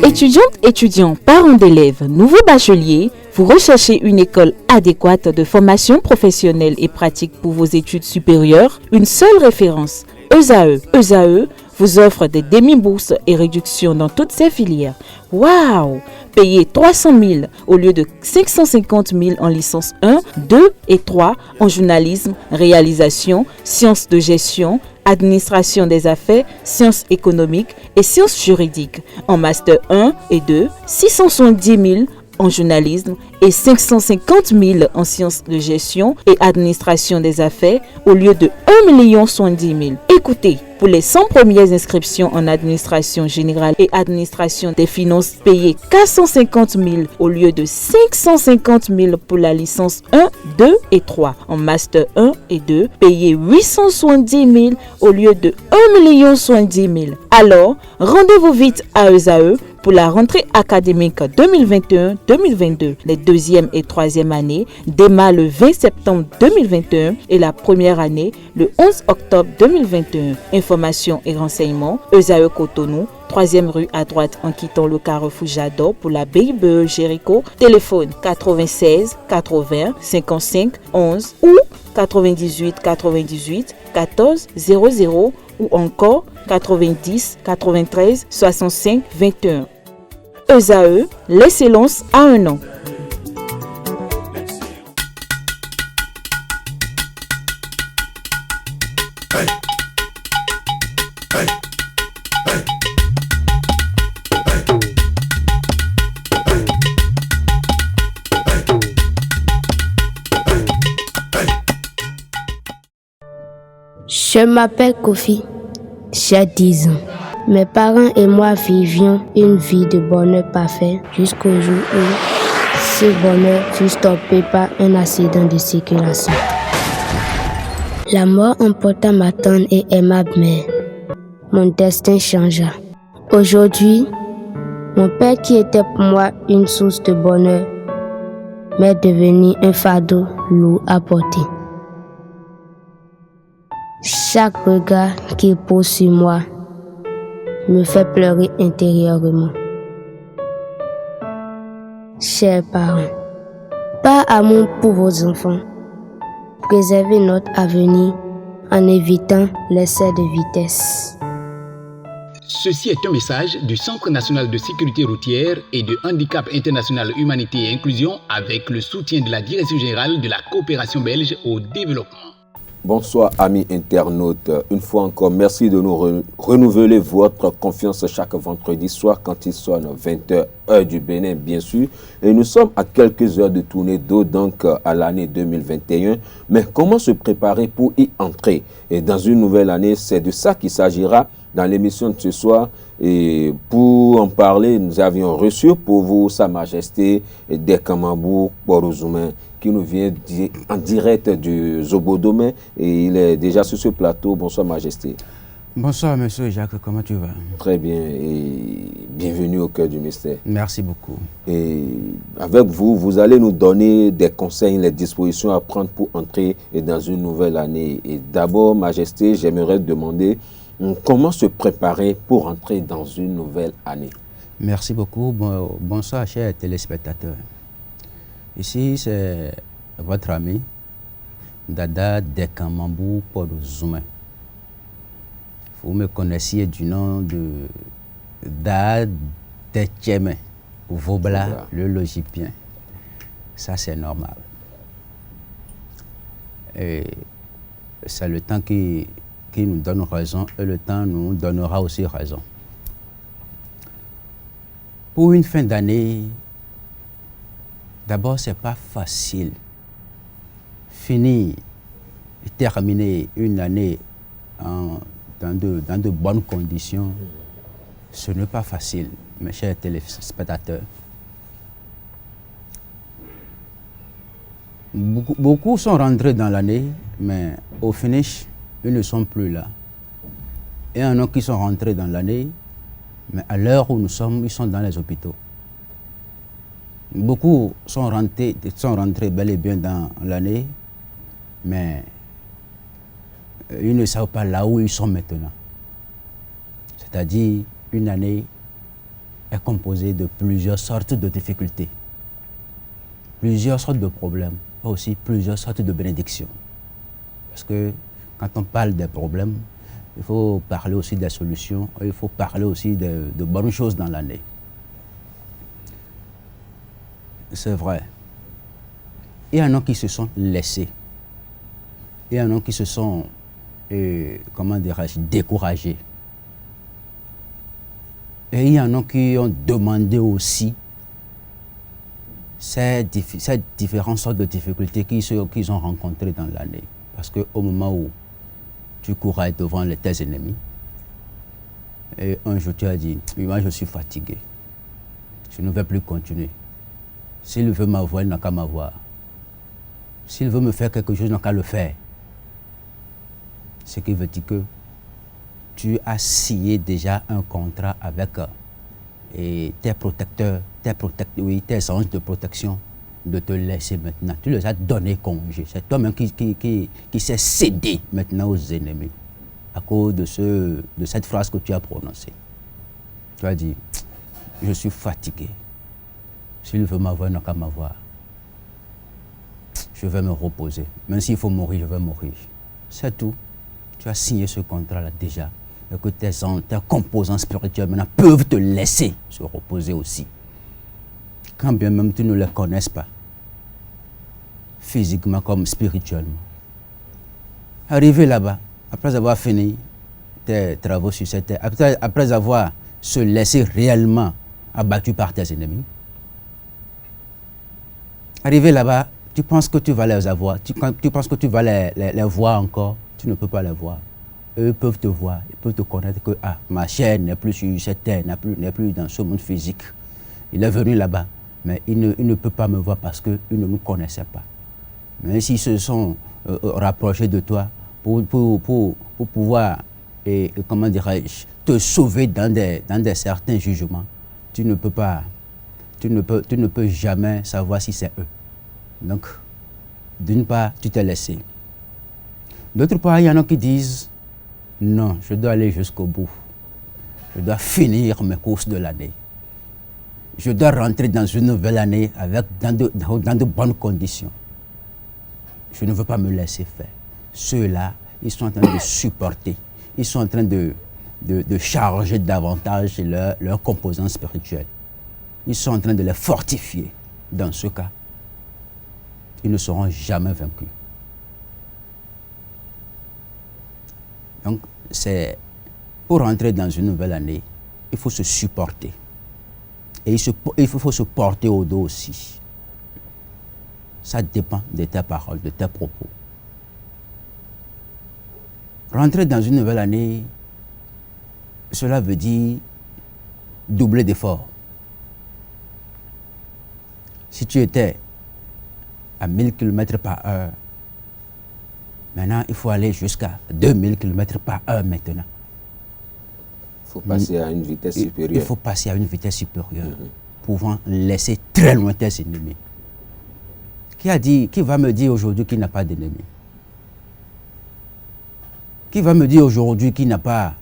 Étudiantes, étudiants, parents d'élèves, nouveaux bacheliers, vous recherchez une école adéquate de formation professionnelle et pratique pour vos études supérieures? Une seule référence, ESAE. ESAE vous offre des demi-bourses et réductions dans toutes ces filières. Waouh! Payez 300 000 au lieu de 550 000 en licence 1, 2 et 3 en journalisme, réalisation, sciences de gestion, administration des affaires, sciences économiques et sciences juridiques. En master 1 et 2, 670 000 en journalisme et 550 000 en sciences de gestion et administration des affaires au lieu de 1 070 000. Écoutez, pour les 100 premières inscriptions en administration générale et administration des finances, payez 450 000 au lieu de 550 000 pour la licence 1, 2 et 3. En master 1 et 2, payez 870 000 au lieu de 1 070 000. Alors, rendez-vous vite à ESAE pour la rentrée académique 2021-2022. Les deuxième et troisième années démarrent le 20 septembre 2021 et la première année le 11 octobre 2021. Informations et renseignements, ESAE Cotonou, 3e rue à droite en quittant le carrefour Jador pour la BIBE Jéricho. Téléphone 96 80 55 11 ou 98 98 14 00 ou encore 90 93 65 21. ESAE, l'excellence à un an. Je m'appelle Kofi, j'ai 10 ans. Mes parents et moi vivions une vie de bonheur parfait jusqu'au jour où ce bonheur fut stoppé par un accident de circulation. La mort emporta ma tendre et aimable mère. Mon destin changea. Aujourd'hui, mon père qui était pour moi une source de bonheur m'est devenu un fardeau lourd à porter. Chaque regard qu'il pose sur moi me fait pleurer intérieurement. Chers parents, par amour pour vos enfants, préservez notre avenir en évitant l'excès de vitesse. Ceci est un message du Centre national de sécurité routière et de handicap international humanité et inclusion avec le soutien de la Direction générale de la coopération belge au développement. Bonsoir amis internautes, une fois encore merci de nous renouveler votre confiance chaque vendredi soir quand il sonne 20h heure du Bénin bien sûr, et nous sommes à quelques heures de tournée d'eau donc à l'année 2021, mais comment se préparer pour y entrer et dans une nouvelle année, c'est de ça qu'il s'agira dans l'émission de ce soir. Et pour en parler, nous avions reçu pour vous Sa Majesté Dekamambou Borozoumen qui nous vient en direct du Zobodomé et il est déjà sur ce plateau. Bonsoir Majesté. Bonsoir Monsieur Jacques, comment tu vas? Très bien et bienvenue au cœur du mystère. Merci beaucoup. Et avec vous, vous allez nous donner des conseils, les dispositions à prendre pour entrer dans une nouvelle année. Et d'abord Majesté, j'aimerais demander comment se préparer pour entrer dans une nouvelle année. Merci beaucoup. Bonsoir chers téléspectateurs. Ici, c'est votre ami Dada Dekamambou Borozoumen. Vous me connaissiez du nom de Dada Detcheme, Vobla, le logipien. Ça, c'est normal. Et c'est le temps qui nous donne raison et le temps nous donnera aussi raison. Pour une fin d'année, d'abord, ce n'est pas facile. Finir et terminer une année dans de bonnes conditions, ce n'est pas facile, mes chers téléspectateurs. Beaucoup sont rentrés dans l'année, mais au finish, ils ne sont plus là. Et il y en a qui sont rentrés dans l'année, mais à l'heure où nous sommes, ils sont dans les hôpitaux. Beaucoup sont rentrés bel et bien dans l'année, mais ils ne savent pas là où ils sont maintenant. C'est-à-dire, une année est composée de plusieurs sortes de difficultés, plusieurs sortes de problèmes, et aussi plusieurs sortes de bénédictions. Parce que quand on parle des problèmes, il faut parler aussi des solutions, et il faut parler aussi de bonnes choses dans l'année. C'est vrai. Il y en a qui se sont laissés. Il y en a qui se sont, comment dirais-je, découragés. Et il y en a qui ont demandé aussi ces différentes sortes de difficultés qu'ils ont rencontrées dans l'année. Parce qu'au moment où tu courais devant tes ennemis, et un jour tu as dit, moi je suis fatigué, je ne vais plus continuer. S'il veut m'avoir, il n'a qu'à m'avoir. S'il veut me faire quelque chose, il n'a qu'à le faire. Ce qui veut dire que tu as signé déjà un contrat avec tes protecteurs, tes anges de protection, de te laisser maintenant. Tu les as donné congé. C'est toi-même qui s'est cédé maintenant aux ennemis à cause de cette phrase que tu as prononcée. Tu as dit, je suis fatigué. S'il veut m'avoir, il n'a qu'à m'avoir. Je vais me reposer. Même s'il faut mourir, je vais mourir. C'est tout. Tu as signé ce contrat-là déjà. Et que tes composants spirituels maintenant peuvent te laisser se reposer aussi. Quand bien même tu ne les connaisses pas, physiquement comme spirituellement. Arrivé là-bas, après avoir fini tes travaux sur cette terre, après avoir se laissé réellement abattu par tes ennemis, arrivé là-bas, tu penses que tu vas les avoir, tu penses que tu vas les voir encore, tu ne peux pas les voir. Eux peuvent te voir, ils peuvent te connaître que ma chair n'est plus sur cette terre, n'est plus dans ce monde physique. Il est venu là-bas, mais il ne peut pas me voir parce qu'il ne nous connaissait pas. Mais s'ils se sont rapprochés de toi pour pouvoir, comment dirais-je, te sauver dans des certains jugements, tu ne peux jamais savoir si c'est eux. Donc, d'une part, tu t'es laissé. D'autre part, il y en a qui disent, non, je dois aller jusqu'au bout. Je dois finir mes courses de l'année. Je dois rentrer dans une nouvelle année dans de bonnes conditions. Je ne veux pas me laisser faire. Ceux-là, ils sont en train de supporter. Ils sont en train de charger davantage leurs composants spirituels. Ils sont en train de les fortifier. Dans ce cas, ils ne seront jamais vaincus. Donc, pour entrer dans une nouvelle année, il faut se supporter. Et il faut se porter au dos aussi. Ça dépend de tes paroles, de tes propos. Rentrer dans une nouvelle année, cela veut dire doubler d'efforts. Si tu étais à 1000 km par heure, maintenant il faut aller jusqu'à 2000 km par heure maintenant. Il faut passer à une vitesse supérieure. Il faut passer à une vitesse supérieure, pouvant laisser très loin tes ennemis. Qui va me dire aujourd'hui qu'il n'a pas d'ennemis? Qui va me dire aujourd'hui qu'il n'a pas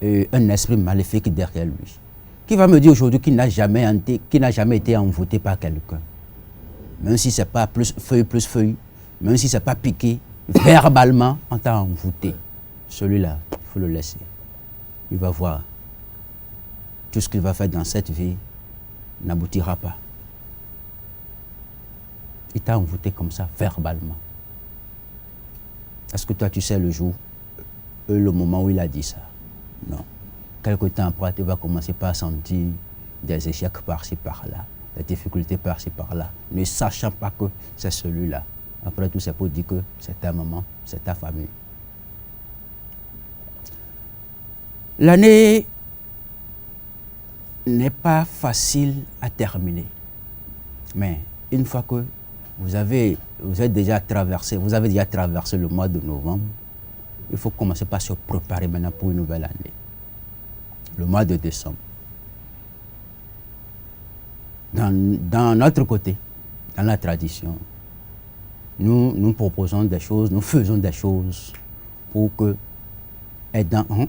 un esprit maléfique derrière lui? Qui va me dire aujourd'hui qu'il n'a jamais été envoûté par quelqu'un? Même si ce n'est pas plus feuille, même si ce n'est pas piqué, verbalement, on t'a envoûté. Celui-là, il faut le laisser. Il va voir. Tout ce qu'il va faire dans cette vie n'aboutira pas. Il t'a envoûté comme ça, verbalement. Est-ce que toi, tu sais le jour, le moment où il a dit ça? Non. Quelque temps après, tu vas commencer par sentir des échecs par-ci, par-là, des difficultés par-ci, par-là, ne sachant pas que c'est celui-là. Après tout, c'est pour dire que c'est ta maman, c'est ta famille. L'année n'est pas facile à terminer. Mais une fois que vous avez déjà traversé le mois de novembre, il faut commencer par se préparer maintenant pour une nouvelle année. Le mois de décembre. Dans notre côté, dans la tradition, nous proposons des choses, nous faisons des choses pour que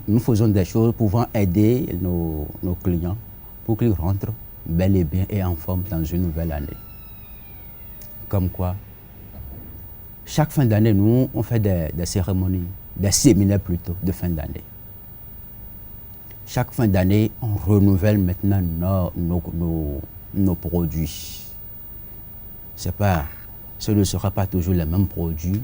nous faisons des choses pouvant aider nos clients pour qu'ils rentrent bel et bien et en forme dans une nouvelle année. Comme quoi, chaque fin d'année, nous, on fait des cérémonies, des séminaires plutôt, de fin d'année. Chaque fin d'année, on renouvelle maintenant nos produits. Ce ne sera pas toujours les mêmes produits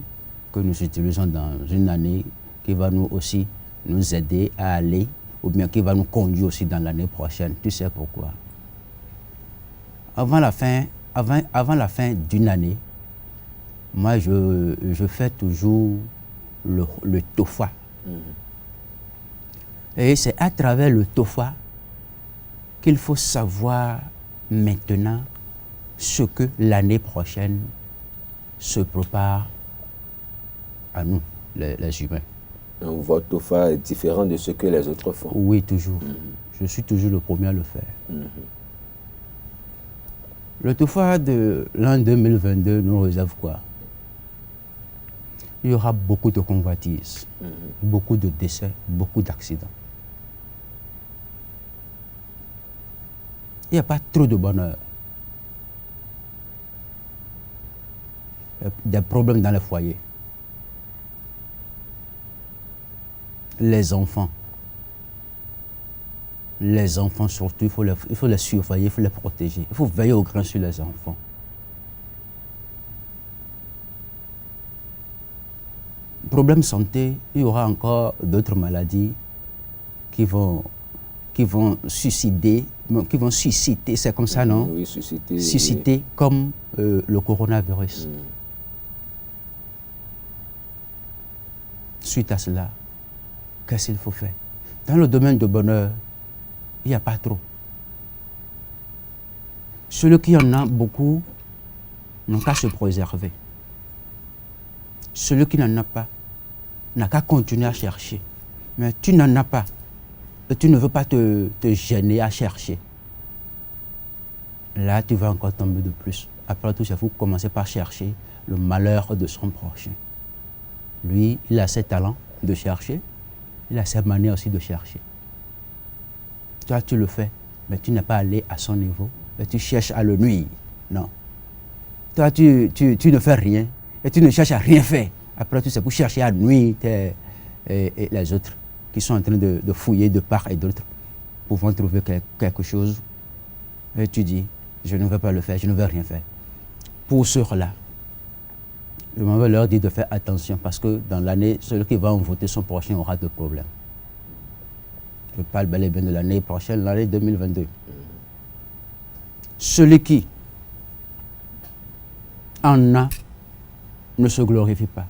que nous utilisons dans une année qui va nous aussi nous aider à aller, ou bien qui va nous conduire aussi dans l'année prochaine. Tu sais pourquoi? Avant la fin d'une année, moi je fais toujours le TOFA. Et c'est à travers le TOFA qu'il faut savoir maintenant ce que l'année prochaine se prépare à nous, les humains. Donc, votre TOFA est différent de ce que les autres font. Oui, toujours. Je suis toujours le premier à le faire. Le TOFA de l'an 2022 nous réserve quoi? Il y aura beaucoup de convoitises, beaucoup de décès, beaucoup d'accidents. Il n'y a pas trop de bonheur. Des problèmes dans les foyers. Les enfants surtout, il faut les surveiller, il faut les protéger. Il faut veiller au grain sur les enfants. Problème santé, il y aura encore d'autres maladies qui vont susciter, c'est comme ça, non? Oui, susciter comme le coronavirus. Suite à cela, qu'est-ce qu'il faut faire? Dans le domaine du bonheur, il n'y a pas trop. Celui qui en a beaucoup n'ont qu'à se préserver. Celui qui n'en a pas n'a qu'à continuer à chercher. Mais tu n'en as pas. Et tu ne veux pas te gêner à chercher. Là, tu vas encore tomber de plus. Après tout, il faut commencer par chercher le malheur de son prochain. Lui, il a ses talents de chercher. Il a ses manières aussi de chercher. Toi, tu le fais, mais tu n'es pas allé à son niveau. Et tu cherches à le nuire. Non. Toi, tu ne fais rien. Et tu ne cherches à rien faire. Après tout, c'est pour chercher à nuire et les autres qui sont en train de fouiller de part et d'autre, pouvant trouver quelque chose. Et tu dis, je ne vais pas le faire, je ne vais rien faire. Pour ceux-là, je m'en vais leur dire de faire attention parce que dans l'année, celui qui va en voter son prochain aura de problèmes. Je parle bel et bien de l'année prochaine, l'année 2022. Celui qui en a ne se glorifie pas.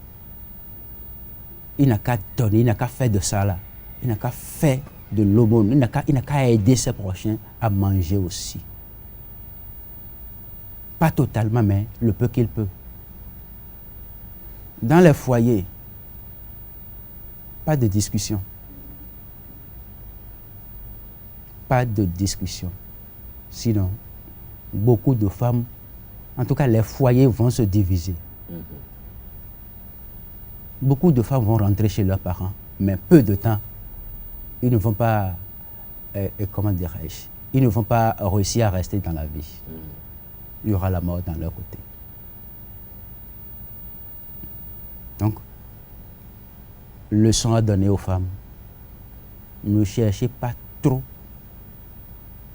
Il n'a qu'à donner, il n'a qu'à faire de ça là. Il n'a qu'à faire de l'aumône, il n'a qu'à aider ses prochains à manger aussi. Pas totalement, mais le peu qu'il peut. Dans les foyers, pas de discussion. Pas de discussion. Sinon, beaucoup de femmes, en tout cas les foyers vont se diviser. Beaucoup de femmes vont rentrer chez leurs parents, mais peu de temps, ils ne vont pas, comment dirais-je, ils ne vont pas réussir à rester dans la vie. Il y aura la mort dans leur côté. Donc, leçon à donner aux femmes. Ne cherchez pas trop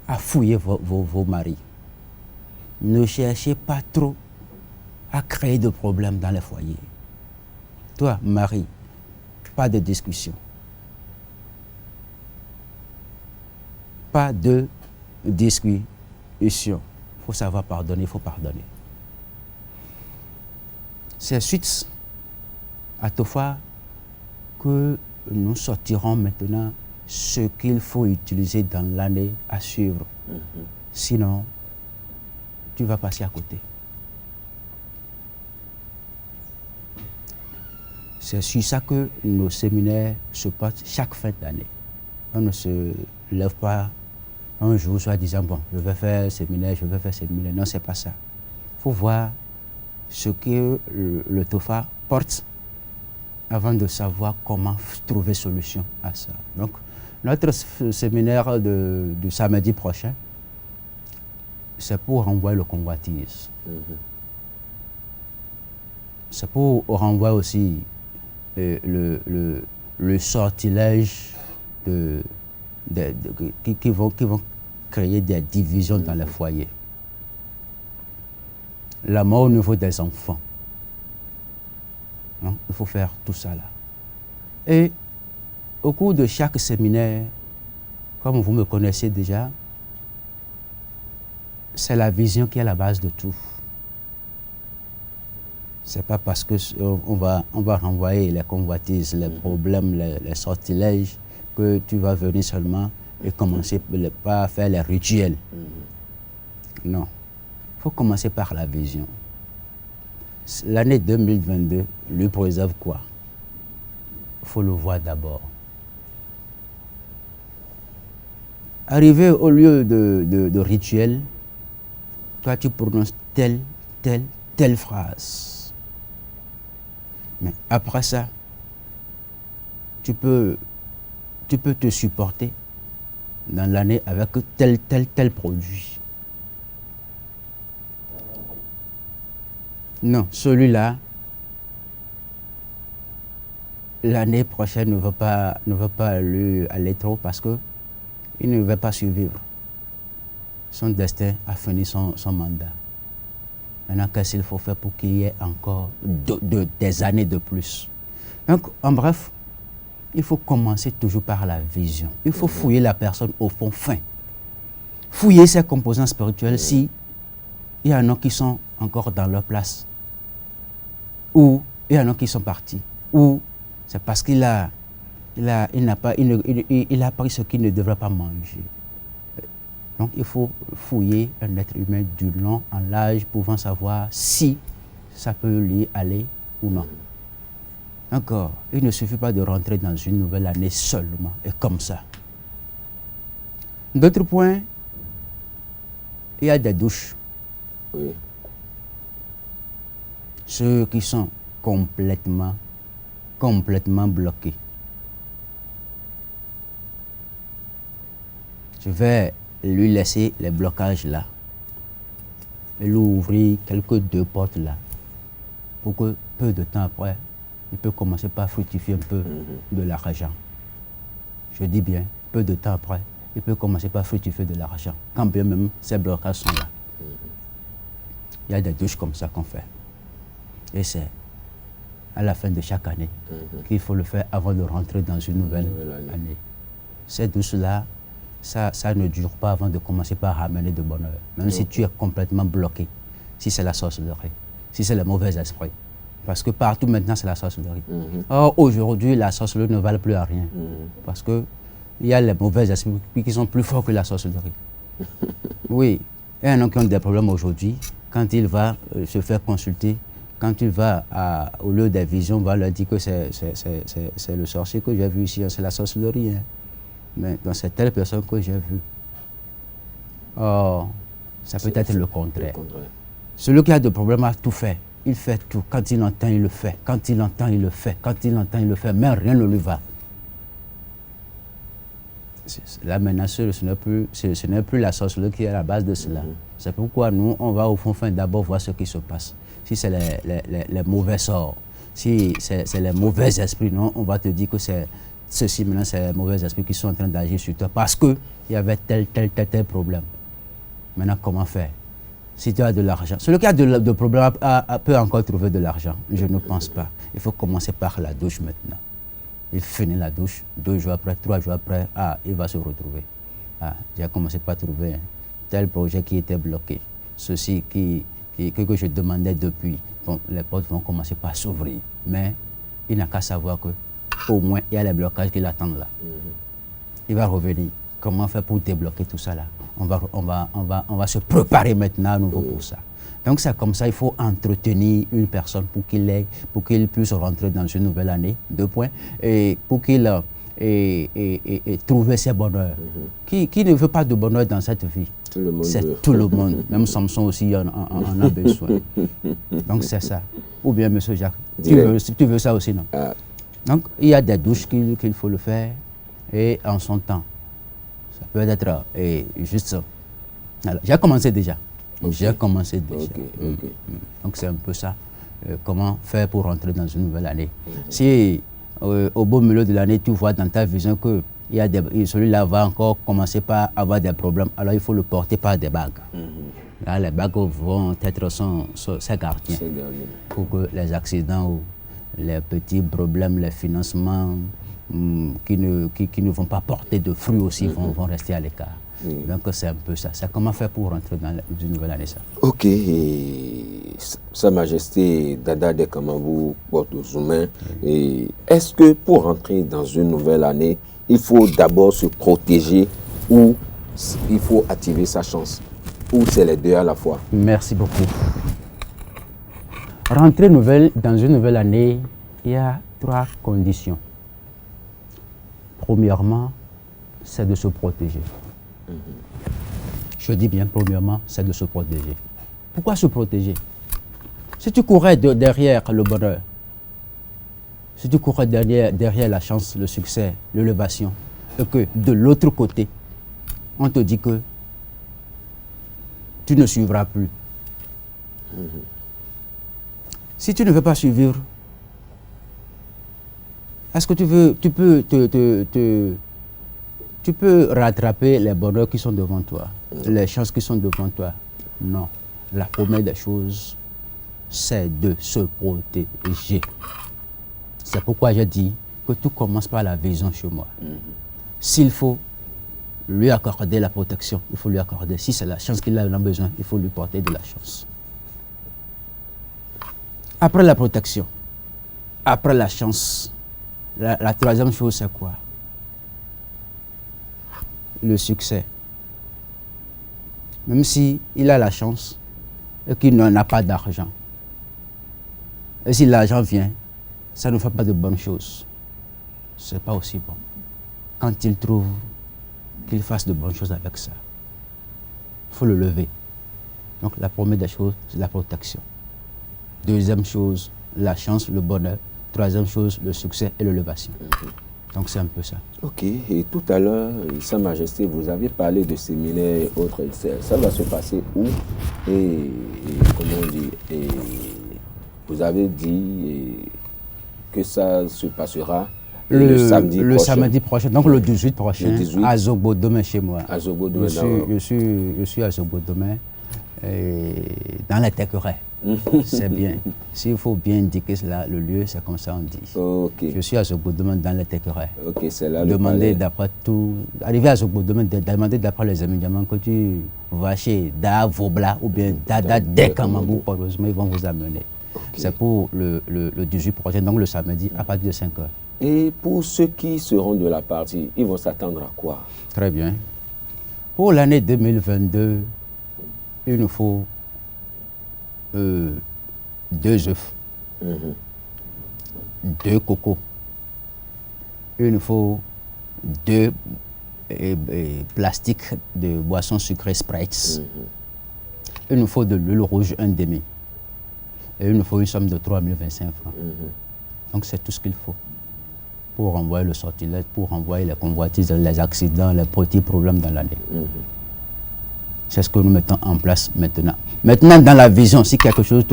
à fouiller vos maris. Ne cherchez pas trop à créer de problèmes dans les foyers. Toi, mari, pas de discussion. Pas de discussion. Il faut savoir pardonner, il faut pardonner. C'est suite à TOFA que nous sortirons maintenant ce qu'il faut utiliser dans l'année à suivre. Sinon, tu vas passer à côté. C'est sur ça que nos séminaires se portent chaque fin d'année. On ne se lève pas un jour soit disant, bon, je vais faire séminaire, je vais faire séminaire. Non, c'est pas ça. Il faut voir ce que le TOFA porte avant de savoir comment trouver solution à ça. Donc, notre séminaire du samedi prochain, c'est pour renvoyer le convoitise. C'est pour renvoyer aussi le sortilège qui vont créer des divisions dans les foyers. La mort au niveau des enfants. Donc, il faut faire tout ça là. Et au cours de chaque séminaire, comme vous me connaissez déjà, c'est la vision qui est la base de tout. C'est pas parce que on va renvoyer les convoitises, les problèmes, les sortilèges, que tu vas venir seulement et commencer pas à faire les rituels. Non. Il faut commencer par la vision. L'année 2022 lui préserve quoi? Il faut le voir d'abord. Arrivé au lieu de rituel, toi tu prononces telle phrase. Mais après ça, tu peux te supporter dans l'année avec tel produit. Non, celui-là, l'année prochaine ne va pas lui aller trop parce que il ne va pas survivre. Son destin a fini son mandat. Maintenant, qu'est-ce qu'il faut faire pour qu'il y ait encore des années de plus? Donc, en bref, il faut commencer toujours par la vision. Il faut fouiller la personne au fond fin. Fouiller ses composants spirituels si il y en a qui sont encore dans leur place. Ou il y en a qui sont partis. Ou c'est parce qu'il a pris ce qu'il ne devrait pas manger. Donc il faut fouiller un être humain du long en large, pouvant savoir si ça peut lui aller ou non. Encore, il ne suffit pas de rentrer dans une nouvelle année seulement, et comme ça. D'autres points, il y a des douches. Oui. Ceux qui sont complètement bloqués. Je vais lui laisser les blocages là et lui ouvrir quelques 2 portes là pour que peu de temps après, il peut commencer par fructifier un peu de l'argent. Je dis bien, peu de temps après, il peut commencer par fructifier de l'argent, quand bien même ces blocages sont là. Il y a des douches comme ça qu'on fait. Et c'est à la fin de chaque année qu'il faut le faire avant de rentrer dans une nouvelle année. Ces douches-là, ça ne dure pas avant de commencer par ramener de bonheur. Même si tu es complètement bloqué, si c'est la sorcellerie, si c'est le mauvais esprit. Parce que partout maintenant, c'est la sorcellerie. Or, aujourd'hui, la sorcellerie ne valent plus à rien. Parce qu'il y a les mauvais esprits qui sont plus forts que la sorcellerie. Oui, il y en a qui ont des problèmes aujourd'hui. Quand il va se faire consulter, quand il va au lieu des visions, on va leur dire que c'est le sorcier que j'ai vu ici, c'est la sorcellerie. Hein. Mais donc c'est telle personne que j'ai vue. Oh, ça peut être le contraire. Celui qui a des problèmes a tout fait. Il fait tout. Quand il entend, il le fait. Quand il entend, il le fait. Quand il entend, il le fait. Mais rien ne lui va. Là maintenant, ce n'est plus la sorcellerie qui est à la base de cela. C'est pourquoi nous, on va au fond d'abord voir ce qui se passe. Si c'est les mauvais sorts, si c'est les mauvais esprits, non, on va te dire que c'est ceci maintenant, c'est les mauvais esprits qui sont en train d'agir sur toi parce qu'il y avait tel problème. Maintenant, comment faire? Si tu as de l'argent, celui qui a de problème peut encore trouver de l'argent. Je ne pense pas. Il faut commencer par la douche maintenant. Il finit la douche, 2 jours après, 3 jours après, il va se retrouver. J'ai commencé par trouver tel projet qui était bloqué. Ceci que je demandais depuis. Bon, les portes vont commencer par s'ouvrir. Mais il n'a qu'à savoir qu'au moins, il y a les blocages qui l'attendent là. Il va revenir. Comment faire pour débloquer tout ça là? On va se préparer maintenant à nouveau pour ça. Donc c'est comme ça, il faut entretenir une personne pour qu'il puisse rentrer dans une nouvelle année, 2 points, et pour qu'il trouve ses bonheurs. Qui ne veut pas de bonheur dans cette vie? C'est tout le monde. Même Samson aussi en a besoin. Donc c'est ça. Ou bien, monsieur Jacques, tu veux ça aussi, non? Donc, il y a des douches qu'il faut le faire et en son temps. Ça peut être juste... Alors, j'ai commencé déjà. J'ai commencé déjà. Donc, c'est un peu ça. Comment faire pour rentrer dans une nouvelle année. Si au beau milieu de l'année, tu vois dans ta vision que celui-là va encore commencer par avoir des problèmes, alors il faut le porter par des bagues. Là, les bagues vont être ses gardiens pour que les accidents ou les petits problèmes, les financements qui ne vont pas porter de fruits aussi vont rester à l'écart. Donc c'est un peu ça. C'est comment faire pour rentrer dans une nouvelle année, ça. Ok. Sa Majesté Dada de Kamabou Porto-Zoumen, est-ce que pour rentrer dans une nouvelle année, il faut d'abord se protéger ou il faut activer sa chance? Ou c'est les deux à la fois? Merci beaucoup. Rentrer dans une nouvelle année, il y a 3 conditions. Premièrement, c'est de se protéger. Je dis bien, premièrement, c'est de se protéger. Pourquoi se protéger? Si tu courais derrière le bonheur, si tu courais derrière la chance, le succès, l'élévation, et que de l'autre côté, on te dit que tu ne suivras plus. Si tu ne veux pas suivre, est-ce que tu peux rattraper les bonheurs qui sont devant toi, les chances qui sont devant toi? Non. La première des choses, c'est de se protéger. C'est pourquoi j'ai dit que tout commence par la vision chez moi. S'il faut lui accorder la protection, il faut lui accorder. Si c'est la chance qu'il en a besoin, il faut lui porter de la chance. Après la protection, après la chance, la troisième chose, c'est quoi? Le succès. Même s'il a la chance et qu'il n'en a pas d'argent, et si l'argent vient, ça ne fait pas de bonnes choses. Ce n'est pas aussi bon. Quand il trouve qu'il fasse de bonnes choses avec ça, il faut le lever. Donc la première des choses, c'est la protection. Deuxième chose, la chance, le bonheur. Troisième chose, le succès et l'élévation. Donc c'est un peu ça. Ok, et tout à l'heure, Sa Majesté, vous avez parlé de séminaires et autres. Ça va se passer où? Et comment on dit? Et vous avez dit que ça se passera le samedi prochain. Donc le 18 prochain, à Zogbo demain chez moi. À Zogbo demain. Je suis à Zogbo demain, dans la Téqueraie. C'est bien. S'il faut bien indiquer cela, le lieu, c'est comme ça on dit. Okay. Je suis à Zogbo demain dans la Téqueraie. Ok, c'est là. Demander d'après tout. Arriver à Zogbo demain, demander d'après les aménagements que tu vas chez Da Vobla ou bien Dada Dekamabou, ils vont vous amener. Okay. C'est pour le 18 prochain, donc le samedi, à partir de 5 heures. Et pour ceux qui seront de la partie, ils vont s'attendre à quoi? Très bien. Pour l'année 2022, il nous faut 2 œufs, 2 cocos. Il nous faut 2 plastiques de boissons sucrées Sprites. Il nous faut de l'huile rouge, 1 demi. Et il nous faut une somme de 3 025 francs. Donc c'est tout ce qu'il faut pour renvoyer le sortilège, pour renvoyer les convoitises, les accidents, les petits problèmes dans l'année. C'est ce que nous mettons en place maintenant. Maintenant, dans la vision, si quelque chose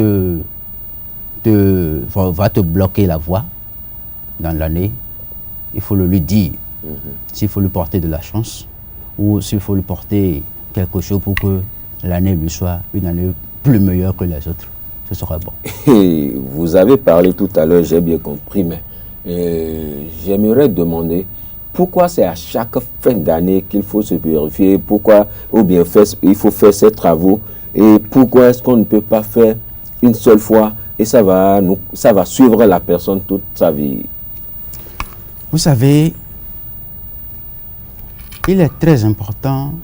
va te bloquer la voie dans l'année, il faut le lui dire. S'il faut lui porter de la chance ou s'il faut lui porter quelque chose pour que l'année lui soit une année plus meilleure que les autres. Ce sera bon. Et vous avez parlé tout à l'heure, j'ai bien compris, mais j'aimerais demander pourquoi c'est à chaque fin d'année qu'il faut se purifier, pourquoi, ou bien il faut faire ces travaux, et pourquoi est-ce qu'on ne peut pas faire une seule fois et ça va suivre la personne toute sa vie. Vous savez, il est très important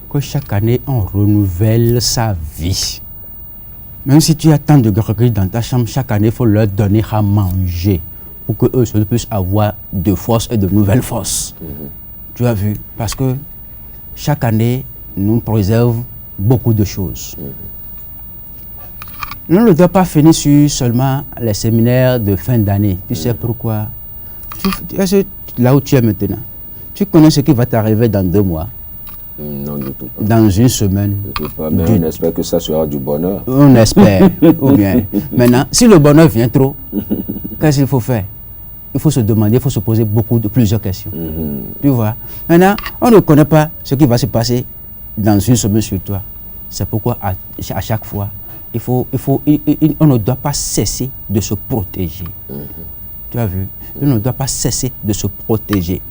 que chaque année on renouvelle sa vie. Même si tu as tant de grenouilles dans ta chambre, chaque année, il faut leur donner à manger pour qu'eux puissent avoir de force et de nouvelles forces. Tu as vu? Parce que chaque année, nous préserve beaucoup de choses. Nous ne doit pas finir sur seulement les séminaires de fin d'année. Tu sais pourquoi? là où tu es maintenant, tu connais ce qui va t'arriver dans 2 mois? Non, du tout pas. Dans 1 semaine? Mais on espère que ça sera du bonheur. On espère. Ou bien. Maintenant, si le bonheur vient trop, qu'est-ce qu'il faut faire? Il faut se demander, il faut se poser plusieurs questions. Tu vois? Maintenant, on ne connaît pas ce qui va se passer dans 1 semaine sur toi. C'est pourquoi à chaque fois, on ne doit pas cesser de se protéger. Tu as vu? On ne doit pas cesser de se protéger.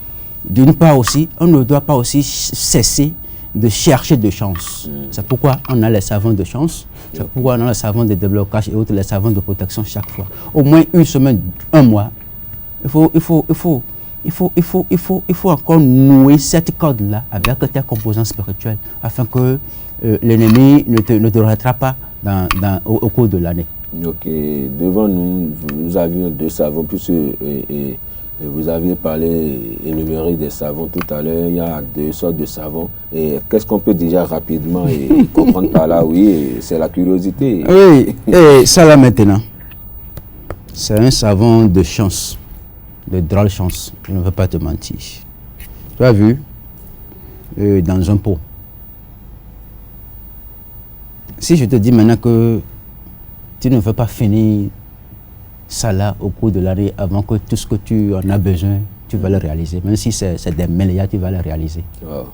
D'une part aussi, on ne doit pas aussi cesser de chercher de chance. C'est pourquoi on a les savons de chance, c'est pourquoi on a les savons de déblocage et autres, les savons de protection chaque fois. Au moins 1 semaine, 1 mois, il faut encore nouer cette corde-là avec tes composants spirituels afin que l'ennemi ne te rattrape pas au cours de l'année. Ok, devant nous avions 2 savons, plus vous aviez énuméré des savons tout à l'heure. Il y a 2 sortes de savons. Et qu'est-ce qu'on peut déjà rapidement comprendre par là? Oui, c'est la curiosité. Oui, et ça là maintenant, c'est un savon de chance, de drôle chance. Je ne veux pas te mentir. Tu as vu, dans un pot. Si je te dis maintenant que tu ne veux pas finir ça là au cours de l'année avant que tout ce que tu en as besoin, tu vas le réaliser. Même si c'est des milliards, tu vas le réaliser. Wow.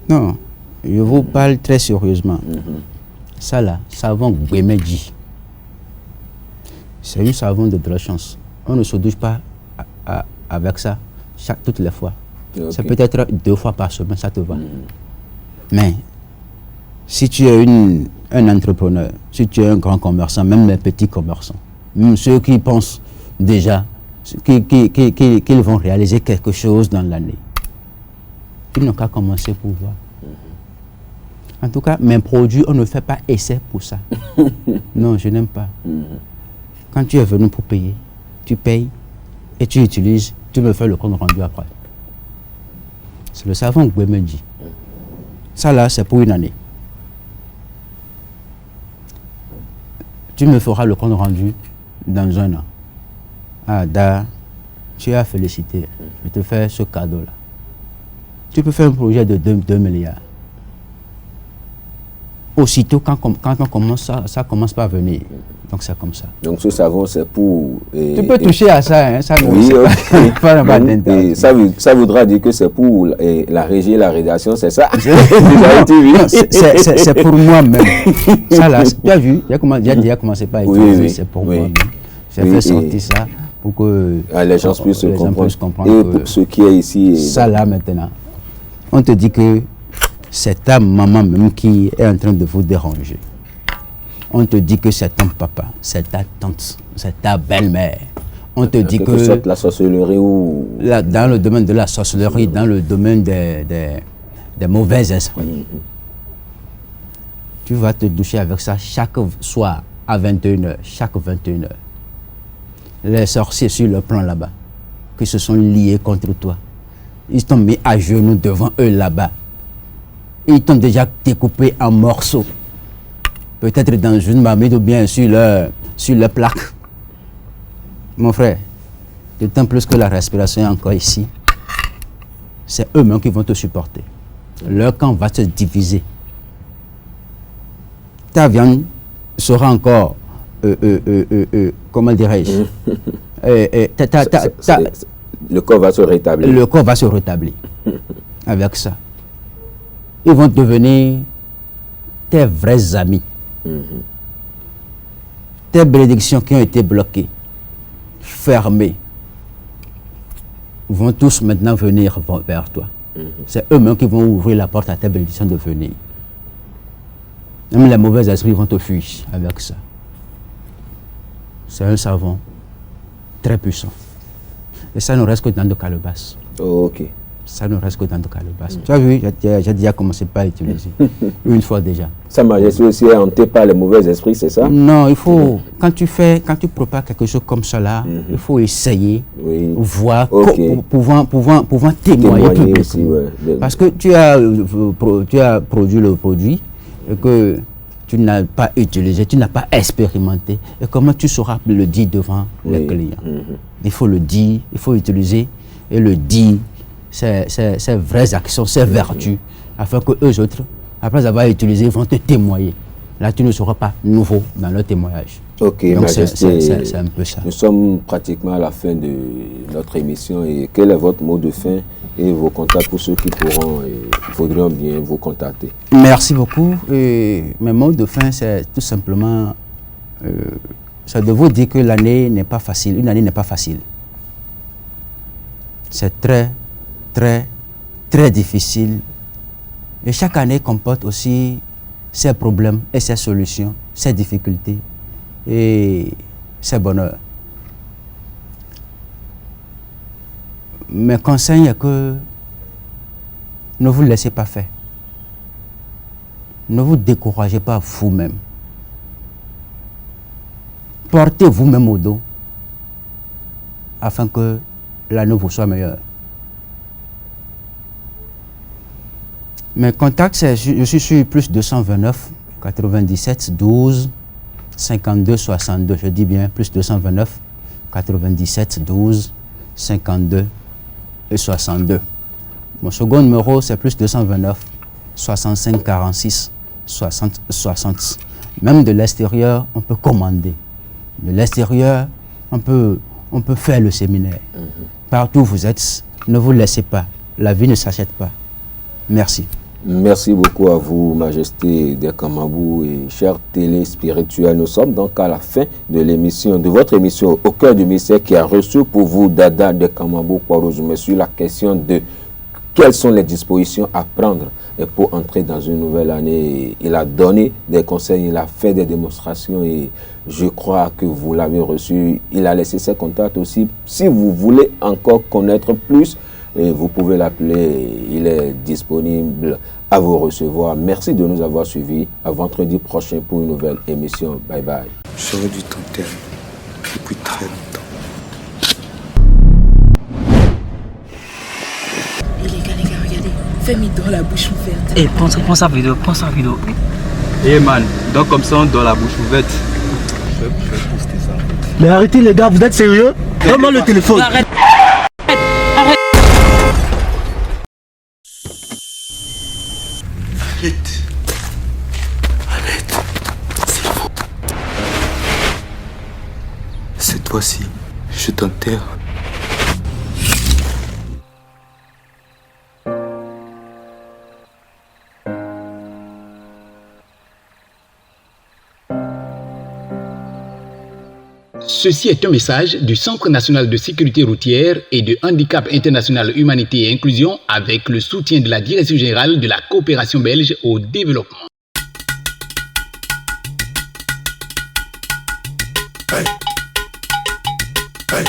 Non, je vous parle très sérieusement. Ça là, savon Gwemedji. C'est un savon de la chance. On ne se douche pas avec ça toutes les fois. Okay. C'est peut-être 2 fois par semaine, ça te va. Mais si tu es un entrepreneur, si tu es un grand commerçant, même les petits commerçants, même ceux qui pensent déjà qu'ils vont réaliser quelque chose dans l'année, ils n'ont qu'à commencer pour voir. En tout cas, mes produits, on ne fait pas essai pour ça. Non, je n'aime pas. Quand tu es venu pour payer, tu payes et tu utilises, tu me fais le compte rendu après. C'est le savon Gwemedji. Ça là, c'est pour 1 année. Tu me feras le compte rendu dans 1 an. Ah, Da, tu as félicité. Je te fais ce cadeau-là. Tu peux faire un projet de 2 milliards. Aussitôt, quand on commence, ça commence pas à venir. Donc, c'est comme ça. Donc, ce savon, c'est pour... tu peux toucher à ça, hein, ça ne oui, okay. Ça voudra dire que c'est pour la régie et la rédaction, c'est ça? C'est pour moi-même. Ça là, tu as vu, j'ai déjà commencé par utiliser, oui, c'est pour moi-même. J'ai fait sortir ça pour que les gens puissent comprendre. Et pour ceux qui est ici... Ça là, maintenant, on te dit que c'est ta maman même qui est en train de vous déranger. On te dit que c'est ton papa, c'est ta tante, c'est ta belle-mère. On te dit que... soit la sorcellerie ou... dans le domaine de la sorcellerie, dans le domaine des mauvais esprits. Tu vas te doucher avec ça chaque soir à 21h, chaque 21h. Les sorciers sur le plan là-bas, qui se sont liés contre toi, ils t'ont mis à genoux devant eux là-bas. Ils t'ont déjà découpé en morceaux. Peut-être dans une marmite ou bien sur leur plaque. Mon frère, d'autant plus que la respiration est encore ici, c'est eux-mêmes qui vont te supporter. Leur camp va se diviser. Ta viande sera encore, comment dirais-je, le corps va se rétablir. Le corps va se rétablir avec ça. Ils vont devenir tes vrais amis. Tes bénédictions qui ont été bloquées, fermées, vont tous maintenant venir vers toi. C'est eux-mêmes qui vont ouvrir la porte à tes bénédictions de venir. Même les mauvais esprits vont te fuir avec ça. C'est un savon très puissant. Et ça ne reste que dans le calebasse. Oh, ok. Ça ne reste que dans le calebasse. Tu as vu, j'ai déjà commencé par l'utiliser. Une fois déjà. Sa Majesté aussi est hantée par les mauvais esprits, c'est ça? Non, il faut, quand tu prépares quelque chose comme ça là, il faut essayer, voir, pouvant témoigner publiquement. Aussi, ouais. Parce que tu as produit le produit et que tu n'as pas utilisé, tu n'as pas expérimenté. Et comment tu sauras le dire devant les clients? Il faut le dire, il faut utiliser et le dire, ces vraies actions, ces vertus, afin que eux autres, après avoir utilisé, vont te témoigner. Là, tu ne seras pas nouveau dans le témoignage. Ok, donc Majesté, c'est un peu ça. Nous sommes pratiquement à la fin de notre émission. Et quel est votre mot de fin et vos contacts pour ceux qui voudront bien vous contacter? Merci beaucoup. Et mes mots de fin, c'est tout simplement c'est de vous dire que l'année n'est pas facile. Une année n'est pas facile. C'est très, très, très difficile. Et chaque année comporte aussi ses problèmes et ses solutions, ses difficultés et ses bonheurs. Mes conseils est que ne vous laissez pas faire. Ne vous découragez pas vous-même. Portez vous-même au dos afin que l'année vous soit meilleure. Mes contacts, je suis sur plus 229 97 12 52 62. Je dis bien plus 229 97 12 52 et 62. Mon second numéro, c'est plus 229 65 46 60 60. Même de l'extérieur, on peut commander. De l'extérieur, on peut faire le séminaire. Partout où vous êtes, ne vous laissez pas. La vie ne s'achète pas. Merci. Merci beaucoup à vous, Majesté des Kamabou et chers téléspirituels. Nous sommes donc à la fin de l'émission, de votre émission Au cœur du mystère, qui a reçu pour vous Dada des Kamabou Kouarouzoume sur la question de quelles sont les dispositions à prendre pour entrer dans une nouvelle année. Il a donné des conseils, il a fait des démonstrations et je crois que vous l'avez reçu. Il a laissé ses contacts aussi. Si vous voulez encore connaître plus, et vous pouvez l'appeler, il est disponible à vous recevoir. Merci de nous avoir suivis. À vendredi prochain pour une nouvelle émission. Bye bye. J'aurais dû t'enterrer depuis très longtemps. Les gars, regardez. Fais-moi dans la bouche ouverte. Eh, prends sa vidéo, Eh man, donc comme ça on doit la bouche ouverte. Je vais poster ça. Mais arrêtez les gars, vous êtes sérieux? Donne-moi le téléphone. Arrête. Arrête, s'il vous plaît. Cette fois-ci, je t'enterre. Ceci est un message du Centre national de sécurité routière et de handicap international humanité et inclusion avec le soutien de la Direction générale de la coopération belge au développement. Hey. Hey.